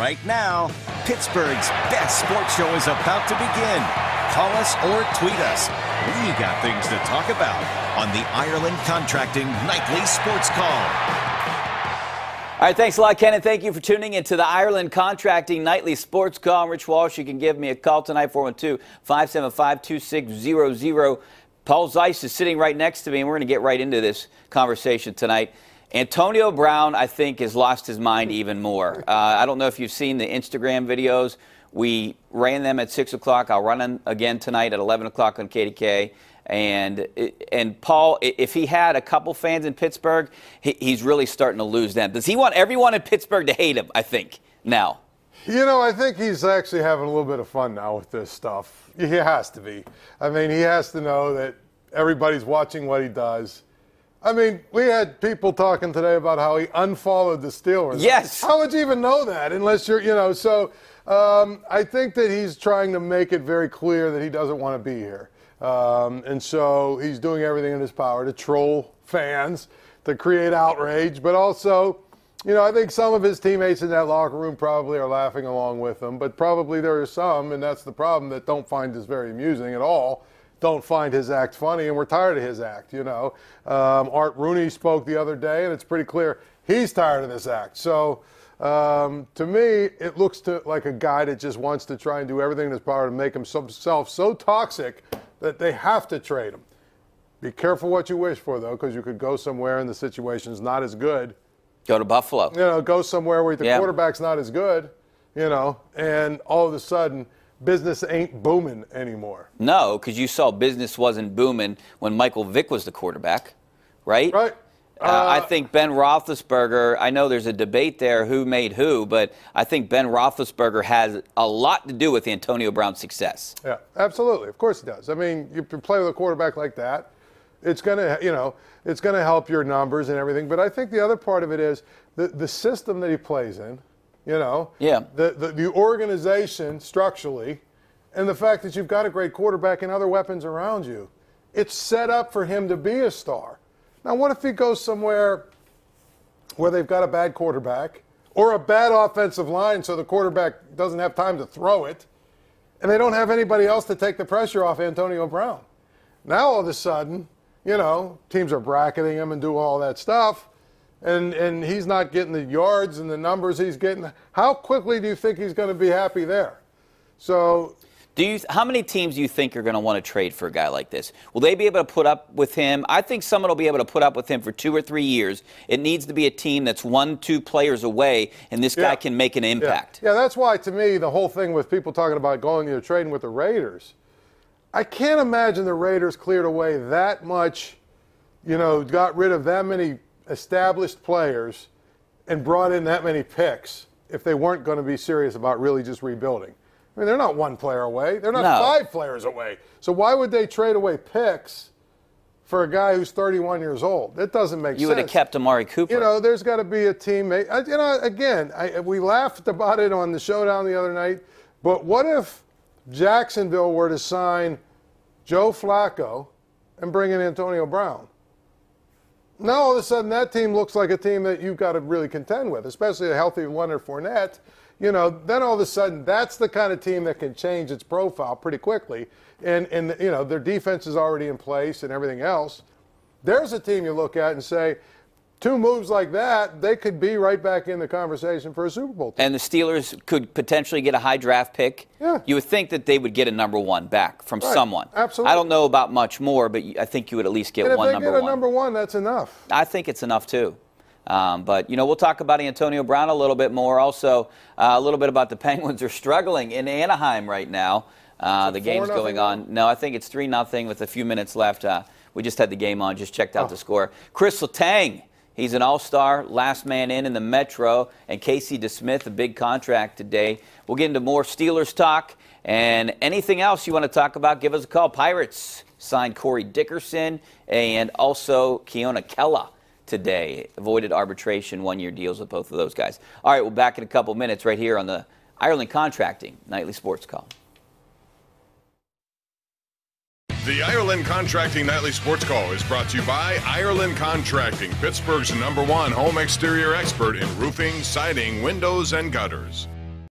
right now. Pittsburgh's best sports show is about to begin. Call us or tweet us. We got things to talk about on the Ireland Contracting Nightly Sports Call. All right, thanks a lot, Ken, and thank you for tuning into the Ireland Contracting Nightly Sports Call. I'm Rich Walsh. You can give me a call tonight, 412-575-2600. Paul Zeise is sitting right next to me, and we're going to get right into this conversation tonight. Antonio Brown, I think, has lost his mind even more. I don't know if you've seen the Instagram videos. We ran them at 6 o'clock. I'll run them again tonight at 11 o'clock on KDKA. And Paul, if he had a couple fans in Pittsburgh, he's really starting to lose them. Does he want everyone in Pittsburgh to hate him, I think, now? You know, I think he's actually having a little bit of fun now with this stuff. He has to be. I mean, he has to know that everybody's watching what he does. I mean, we had people talking today about how he unfollowed the Steelers. Yes. How would you even know that unless you're, so I think that he's trying to make it very clear that he doesn't want to be here. And so he's doing everything in his power to troll fans, to create outrage, but also, I think some of his teammates in that locker room probably are laughing along with him, but probably there are some, and that's the problem, that don't find this very amusing at all, don't find his act funny, and we're tired of his act, Art Rooney spoke the other day, and it's pretty clear he's tired of this act. So to me, it looks like a guy that just wants to try and do everything in his power to make himself so toxic that they have to trade him. Be careful what you wish for, though, because you could go somewhere and the situation's not as good. Go to Buffalo. Go somewhere where the quarterback's not as good, and all of a sudden business ain't booming anymore. No, because you saw business wasn't booming when Michael Vick was the quarterback, right? Right. I think Ben Roethlisberger, I know there's a debate there who made who, but I think Ben Roethlisberger has a lot to do with Antonio Brown's success. Yeah, absolutely. Of course he does. I mean, you play with a quarterback like that, it's going to, it's going to help your numbers and everything. But I think the other part of it is the system that he plays in, the organization structurally, and the fact that you've got a great quarterback and other weapons around you. It's set up for him to be a star. Now, what if he goes somewhere where they've got a bad quarterback or a bad offensive line so the quarterback doesn't have time to throw it, and they don't have anybody else to take the pressure off Antonio Brown? Now, all of a sudden, teams are bracketing him and do all that stuff, and he's not getting the yards and the numbers he's getting. How quickly do you think he's going to be happy there? So how many teams do you think are going to want to trade for a guy like this? Will they be able to put up with him? I think someone will be able to put up with him for 2 or 3 years. It needs to be a team that's 1-2 players away, and this guy can make an impact. Yeah, that's why, to me, the whole thing with people talking about trading with the Raiders, I can't imagine the Raiders cleared away that much, got rid of that many established players and brought in that many picks if they weren't going to be serious about really just rebuilding. I mean, they're not 1 player away. They're not 5 players away. So why would they trade away picks for a guy who's 31 years old? That doesn't make sense. You would have kept Amari Cooper. There's got to be a teammate. Again, we laughed about it on the showdown the other night, but what if Jacksonville were to sign Joe Flacco and bring in Antonio Brown? Now, all of a sudden, that team looks like a team that you've got to really contend with, especially a healthy Leonard Fournette. Then all of a sudden, that's the kind of team that can change its profile pretty quickly. And their defense is already in place and everything else. There's a team you look at and say, 2 moves like that, they could be right back in the conversation for a Super Bowl team. And the Steelers could potentially get a high draft pick. Yeah. You would think that they would get a number 1 back from someone. Absolutely. I don't know about much more, but I think you would at least get one number 1. If they get a number 1, that's enough. I think it's enough, too. But, we'll talk about Antonio Brown a little bit more. Also, a little bit about the Penguins are struggling in Anaheim right now. The game's going on. No, I think it's 3-0 with a few minutes left. We just had the game on, just checked out the score. Chris Letang, he's an all-star, last man in the Metro. And Casey DeSmith, a big contract today. We'll get into more Steelers talk. And anything else you want to talk about, give us a call. Pirates signed Corey Dickerson and also Keona Kella today. Avoided arbitration, 1-year deals with both of those guys. All right, we'll back in a couple minutes right here on the Ireland Contracting Nightly Sports Call. The Ireland Contracting Nightly Sports Call is brought to you by Ireland Contracting, Pittsburgh's #1 home exterior expert in roofing, siding, windows, and gutters.